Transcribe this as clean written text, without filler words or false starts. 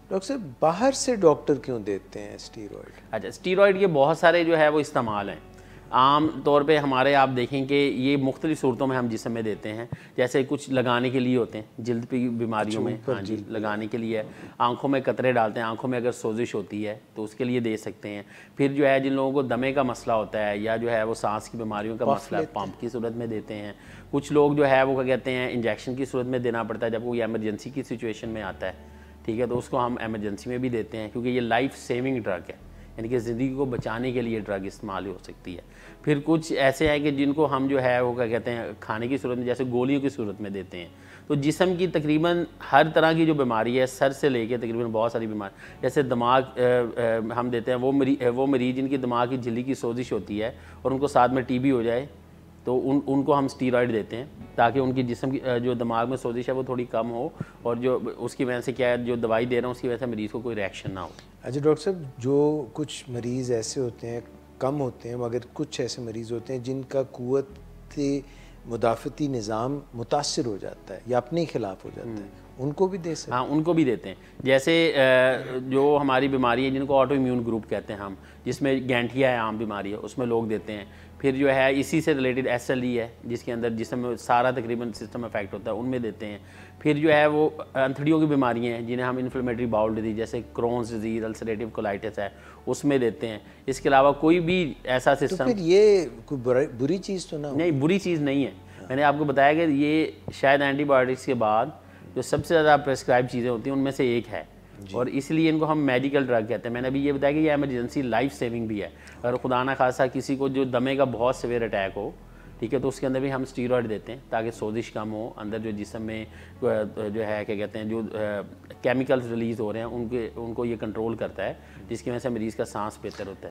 Doctor صاحب باہر سے ڈاکٹر کیوں دیتے ہیں اسٹیرائڈ؟ اچھا، اسٹیرائڈ کے بہت سارے جو ہے وہ استعمال ہیں. عام طور پہ ہمارے آپ دیکھیں کہ یہ مختلف صورتوں میں ہم جسم میں دیتے ہیں. جیسے کچھ لگانے کے لیے ہوتے ہیں جلد پہ بیماریوں میں، ہاں جی لگانے کے لیے. آنکھوں میں قطرے ڈالتے ہیں، آنکھوں میں اگر سوزش ہوتی ہے تو اس کے لیے دے سکتے ہیں. پھر جو ہے جن لوگوں کو دمے کا مسئلہ ہوتا ہے یا جو ہے وہ سانس کی بیماریوں کا مسئلہ ہے، پمپ کی صورت میں دیتے ہیں. کچھ لوگ جو ہے وہ کیا کہتے ہیں انجیکشن کی صورت میں دینا پڑتا ہے جب کوئی ایمرجنسی کی سچویشن میں آتا ہے. ٹھیک ہے، تو اس کو ہم ایمرجنسی میں بھی دیتے ہیں کیونکہ یہ لائف سیونگ ڈرگ ہے، یعنی کہ زندگی کو بچانے کے لیے ڈرگ استعمال ہو سکتی ہے. پھر کچھ ایسے ہیں کہ جن کو ہم جو ہے وہ کیا کہتے ہیں کھانے کی صورت میں جیسے گولیوں کی صورت میں دیتے ہیں. تو جسم کی تقریباً ہر طرح کی جو بیماری ہے سر سے لے کے تقریباً بہت ساری بیماری، جیسے دماغ ہم دیتے ہیں وہ مریض جن کی دماغ کی جھلی کی سوزش ہوتی ہے اور ان کو ساتھ میں ٹی بی ہو جائے تو ان کو ہم اسٹیرائڈ دیتے ہیں تاکہ ان کی جسم کی جو دماغ میں سوزش ہے وہ تھوڑی کم ہو، اور جو اس کی وجہ سے کیا ہے جو دوائی دے رہا ہوں اس کی وجہ سے مریض کو کوئی ریئیکشن نہ ہو. اچھا ڈاکٹر صاحب، جو کچھ مریض ایسے ہوتے ہیں کم ہوتے ہیں مگر کچھ ایسے مریض ہوتے ہیں جن کا قوت مدافعتی نظام متاثر ہو جاتا ہے یا اپنے خلاف ہو جاتا ہے، ان کو بھی دے سکتے ہیں؟ ہاں ان کو بھی دیتے ہیں. جیسے جو ہماری بیماری ہے جن کو آٹو امیون گروپ کہتے ہیں ہم، جس میں گینٹھیا ہے عام بیماری ہے، اس میں لوگ دیتے ہیں. پھر جو ہے اسی سے ریلیٹڈ ایس ایل ای ہے جس کے اندر جسم میں سارا تقریباً سسٹم افیکٹ ہوتا ہے، ان میں دیتے ہیں. پھر جو ہے وہ انتھڑیوں کی بیماریاں ہیں جنہیں ہم انفلیمیٹری باؤل ڈیزیز جیسے کرونز ڈیزیز، السریٹیو کولائٹس ہے، اس میں دیتے ہیں. اس کے علاوہ کوئی بھی ایسا تو سسٹم، پھر یہ کوئی بری چیز تو نہ ہو؟ نہیں بری چیز نہیں ہے. میں نے آپ کو بتایا کہ یہ شاید اینٹی بایوٹکس کے بعد جو سب سے زیادہ پرسکرائب چیزیں ہوتی ہیں ان میں سے ایک ہے، اور اس لیے ان کو ہم میڈیکل ڈرگ کہتے ہیں. میں نے ابھی یہ بتایا کہ یہ ایمرجنسی لائف سیونگ بھی ہے. اگر خدا نہ خاصہ کسی کو جو دمے کا بہت سیویئر اٹیک ہو، ٹھیک ہے، تو اس کے اندر بھی ہم اسٹیرائڈ دیتے ہیں تاکہ سوزش کم ہو، اندر جو جسم میں جو ہے کیا کہتے ہیں جو کیمیکلز ریلیز ہو رہے ہیں ان کو یہ کنٹرول کرتا ہے، جس کی وجہ سے مریض کا سانس بہتر ہوتا ہے.